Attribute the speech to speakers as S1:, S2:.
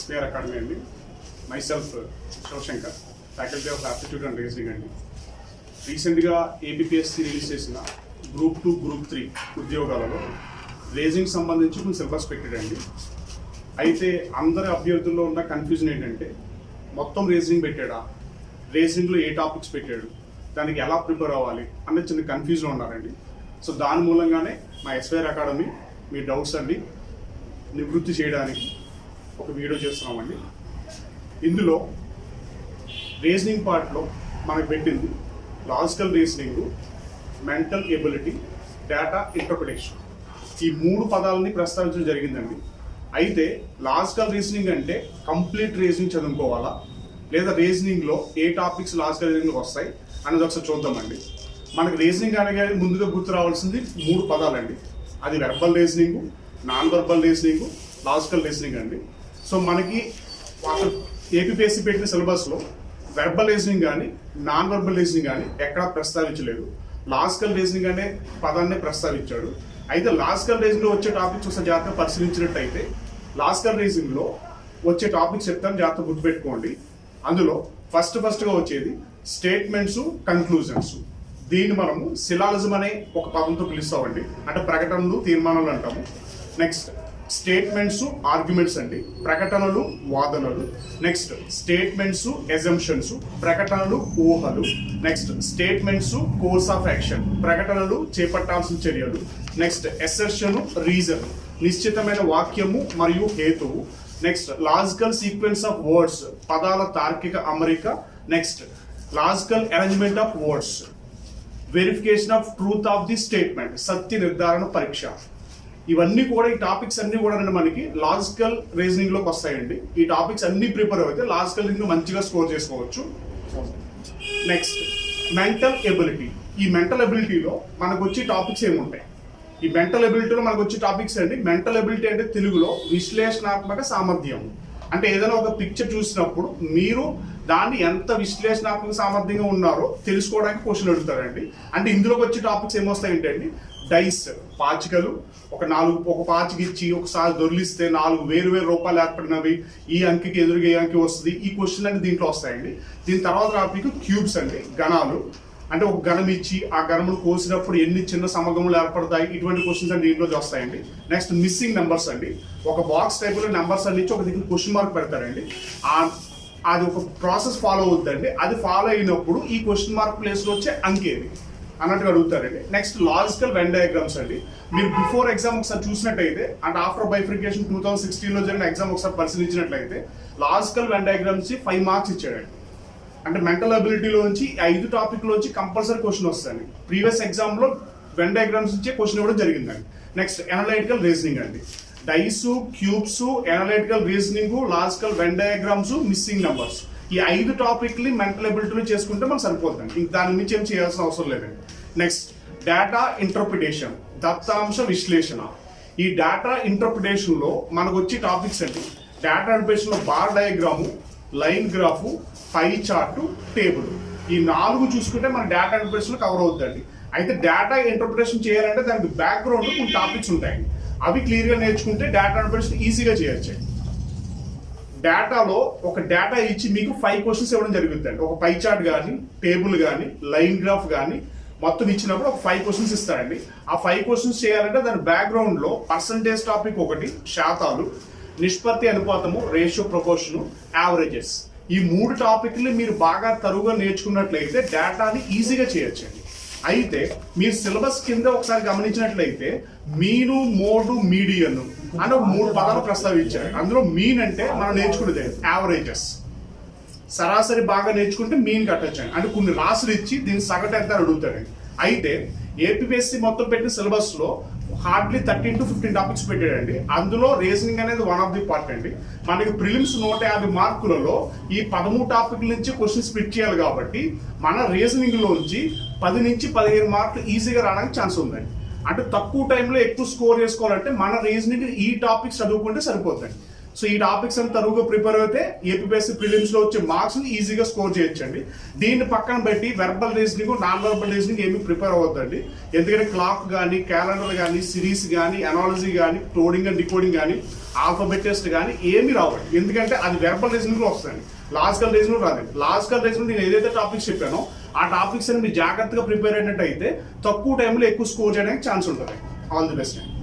S1: SPR Academy అండి. myself Shivashankar, faculty of aptitude and reasoning అండి. రీసెంట్గా ABPSC రిలీజ్ చేసిన గ్రూప్ 2, గ్రూప్ 3 ఉద్యోగాలలో రీజనింగ్ సంబంధించి కొన్ని సిలబస్ పెట్టాడండి. అయితే అందరి అభ్యర్థుల్లో ఉన్న కన్ఫ్యూజన్ ఏంటంటే మొత్తం రీజనింగ్ పెట్టాడా, రీజనింగ్లో ఏ టాపిక్స్ పెట్టాడు, దానికి ఎలా ప్రిపేర్ అవ్వాలి అనే చిన్న కన్ఫ్యూజన్ ఉన్నారండి. సో దాని మూలంగానే మా SPR అకాడమీ మీ డౌట్స్ అన్ని నివృత్తి చేయడానికి ఒక వీడియో చేస్తున్నామండి. ఇందులో రీజనింగ్ పార్ట్లో మనకు పెట్టింది logical reasoning, mental ability, data interpretation, ఈ 3 పదాలని ప్రస్తావించడం జరిగిందండి. అయితే లాజికల్ రీజనింగ్ అంటే కంప్లీట్ రీజనింగ్ చదువుకోవాలా, లేదా రీజనింగ్లో ఏ టాపిక్స్ లాజికల్ రీజనింగ్ వస్తాయి అనేది ఒకసారి చూద్దామండి. మనకి రీజనింగ్ అనగా ముందుగా గుర్తు రావాల్సింది 3 పదాలండి. అది verbal reasoning, non verbal reasoning, logical reasoning అండి. సో మనకి ABPSC పెట్టిన సిలబస్లో వెర్బల్ రీజనింగ్ కానీ నాన్ వెర్బల్ రీజనింగ్ కానీ ఎక్కడా ప్రస్తావించలేదు. లాజికల్ రీజనింగ్ అనే పదాన్ని ప్రస్తావించాడు. అయితే లాజికల్ రీజనింగ్లో వచ్చే టాపిక్స్ ఒకసారి జాగ్రత్తగా పరిశీలించినట్టయితే లాజికల్ రీజనింగ్లో వచ్చే టాపిక్స్ చెప్తాను, జాగ్రత్త గుర్తుపెట్టుకోండి. అందులో ఫస్ట్గా వచ్చేది స్టేట్మెంట్స్, కన్క్లూజన్స్. దీన్ని మనము సిలాజిజం అనే ఒక పదంతో పిలుస్తామండి, అంటే ప్రకటనలు, తీర్మానాలు అంటాము. నెక్స్ట్ స్టేట్మెంట్స్, ఆర్గ్యుమెంట్స్ అండి, ప్రకటనలు, వాదనలు. నెక్స్ట్ స్టేట్మెంట్స్, ఎజంప్షన్స్, ప్రకటనలు, ఊహలు. Next statements, course of action, ప్రకటనలు, చేపట్టాల్సిన చర్యలు. నెక్స్ట్ ఎసర్షన్, రీజన్, నిశ్చితమైన వాక్యము మరియు హేతువు. Next logical sequence of words, పదాల తార్కిక అమరిక. Next logical arrangement of words, verification of truth of the statement, సత్య నిర్ధారణ పరీక్ష. ఇవన్నీ కూడా, ఈ టాపిక్స్ అన్ని కూడా మనకి లాజికల్ రీజనింగ్ లోకి వస్తాయండి. ఈ టాపిక్స్ అన్ని ప్రిపేర్ అయితే లాజికల్ రీజనింగ్ మంచిగా స్కోర్ చేసుకోవచ్చు. Next mental ability. ఈ మెంటల్ ఎబిలిటీలో మనకు వచ్చే టాపిక్స్ ఏముంటాయి? ఈ మెంటల్ ఎబిలిటీలో మనకు వచ్చే టాపిక్స్ అండి. మెంటల్ ఎబిలిటీ అంటే తెలుగులో విశ్లేషణాత్మక సామర్థ్యం. అంటే ఏదైనా ఒక పిక్చర్ చూసినప్పుడు మీరు దాన్ని ఎంత విశ్లేషణాత్మక సామర్థ్యంగా ఉన్నారో తెలుసుకోవడానికి క్వశ్చన్ అడుగుతారండి. అంటే ఇందులోకి వచ్చే టాపిక్స్ ఏమొస్తాయంటే అండి, డైస్, పాచికలు, ఒక పాచిక ఇచ్చి ఒకసారి దొరిలిస్తే 4 వేరు రూపాయలు ఏర్పడినవి, ఈ అంకికి ఎదురుగా ఏ అంకి వస్తుంది, ఈ క్వశ్చన్ అన్ని దీంట్లో వస్తాయండి. దీని తర్వాత టాపిక్ క్యూబ్స్ అండి, గణాలు. అంటే ఒక గణం ఇచ్చి ఆ గణమును కోసినప్పుడు ఎన్ని చిన్న సమగములు ఏర్పడతాయి, ఇటువంటి క్వశ్చన్స్ అన్ని దీంట్లో వస్తాయండి. నెక్స్ట్ మిస్సింగ్ నెంబర్స్ అండి. ఒక బాక్స్ టైపులో నెంబర్స్ అన్ని ఇచ్చి ఒక దగ్గర క్వశ్చన్ మార్క్ పెడతారండి. అది ఒక ప్రాసెస్ ఫాలో అవుతుందండి. అది ఫాలో అయినప్పుడు ఈ క్వశ్చన్ మార్క్ ప్లేస్లో వచ్చే అంకేది అన్నట్టుగా అడుగుతారండి. నెక్స్ట్ లాజికల్ వెన్ డయాగ్రామ్స్ అండి. మీరు బిఫోర్ ఎగ్జామ్ ఒకసారి చూసినట్టయితే, అంటే ఆఫ్టర్ బైఫ్రికేషన్ 2016లో జరిగిన ఎగ్జామ్ ఒకసారి పరిశీలించినట్లయితే లాజికల్ వెన్ డయాగ్రామ్స్ 5 మార్క్స్ ఇచ్చాడండి. అంటే మెంటల్ అబిలిటీలో నుంచి 5 టాపిక్లోంచి కంపల్సరీ క్వశ్చన్ వస్తుంది. ప్రీవియస్ ఎగ్జామ్లో వెన్ డయాగ్రామ్స్ ఇచ్చే క్వశ్చన్ ఇవ్వడం జరిగిందండి. నెక్స్ట్ అనలైటికల్ రీజనింగ్ అండి. Dice, cubes, analytical reasoning, logical Venn diagrams, missing numbers, ఈ 5 టాపిక్ని మెంటల్ ఎబిలిటీలో చేసుకుంటే మనకు సరిపోతుంది. ఇంక దాని నుంచి ఏం చేయాల్సిన అవసరం లేదండి. నెక్స్ట్ డేటా ఇంటర్ప్రిటేషన్, దత్తాంశ విశ్లేషణ. ఈ డేటా ఇంటర్ప్రిటేషన్లో మనకు వచ్చే టాపిక్స్ అండి. డేటా ఇంటర్ప్రిటేషన్లో bar diagram, line graph, pie chart, table, ఈ 4 చూసుకుంటే మన డేటా ఇంటర్ప్రిటేషన్ కవర్ అవుతుందండి. అయితే డేటా ఇంటర్ప్రిటేషన్ చేయాలంటే దానికి బ్యాక్గ్రౌండ్ కొన్ని టాపిక్స్ ఉంటాయండి. అవి క్లియర్గా నేర్చుకుంటే డేటా ఇంటర్ప్రిటేషన్ ఈజీగా చేయొచ్చు. డేటాలో ఒక డేటా ఇచ్చి మీకు 5 క్వశ్చన్స్ ఇవ్వడం జరుగుతుంది. ఒక పై చార్ట్ కానీ, టేబుల్ కానీ, లైన్ గ్రాఫ్ కానీ మొత్తం ఇచ్చినప్పుడు ఒక 5 క్వశ్చన్స్ ఇస్తారండి. ఆ 5 క్వశ్చన్స్ చేయాలంటే దాని బ్యాక్గ్రౌండ్లో పర్సంటేజ్ టాపిక్ ఒకటి, శాతాలు, నిష్పత్తి అనుపాతము, రేషియో ప్రపోర్షను, యావరేజెస్, ఈ 3 టాపిక్లు మీరు బాగా తరువుగా నేర్చుకున్నట్లయితే డేటాని ఈజీగా చేయొచ్చండి. అయితే మీరు సిలబస్ కింద ఒకసారి గమనించినట్లయితే మీను, మోడు, మీడియన్ అని 3 పదాలు ప్రస్తావించారు. అందులో మీన్ అంటే మనం నేర్చుకునేది యావరేజెస్, సరాసరి బాగా నేర్చుకుంటే మీన్ కట్టొచ్చండి. అంటే కొన్ని రాసులు ఇచ్చి దీన్ని సగటు ఎంత అడుగుతారండి. అయితే ABPSC మొత్తం పెట్టిన సిలబస్లో హార్డ్లీ 13 to 15 టాపిక్స్ పెట్టాడండి. అందులో రీజనింగ్ అనేది వన్ ఆఫ్ ది పార్ట్ అండి. మనకి ప్రిలిమ్స్ 150 మార్కులలో ఈ 13 టాపిక్ల నుంచి క్వశ్చన్స్ స్ప్లిట్ చేయాలి కాబట్టి మన రీజనింగ్ లోంచి 10 నుంచి 15 మార్కులు ఈజీగా రావడానికి ఛాన్స్ ఉందండి. అంటే తక్కువ టైంలో ఎక్కువ స్కోర్ చేసుకోవాలంటే మన రీజనింగ్ ఈ టాపిక్స్ చదువుకుంటే సరిపోతుంది. సో ఈ టాపిక్స్ అని తరువుగా ప్రిపేర్ అయితే ABPSC ప్రిలిమ్స్ లో వచ్చే మార్క్స్ ఈజీగా స్కోర్ చేయొచ్చండి. దీన్ని పక్కన పెట్టి verbal reasoning, non verbal reasoning ఏమి ప్రిపేర్ అవ్వద్దండి. ఎందుకంటే క్లాక్ కానీ, క్యాలెండర్ కానీ, సిరీస్ కానీ, అనాలజీ కానీ, కోడింగ్ అండ్ డికోడింగ్ కానీ ఆల్ఫాబెట్ టెస్ట్ కానీ ఏమీ రావండి. ఎందుకంటే అది వెర్బల్ రీజనింగ్ వస్తుంది, లాజికల్ రీజనింగ్ రాదండి. లాజికల్ రీజనింగ్ నేను ఏదైతే టాపిక్స్ చెప్పానో ఆ టాపిక్స్ అని మీరు జాగ్రత్తగా ప్రిపేర్ అయినట్టు అయితే తక్కువ టైంలో ఎక్కువ స్కోర్ చేయడానికి ఛాన్స్ ఉంటుంది. ఆల్ ది బెస్ట్ అండి.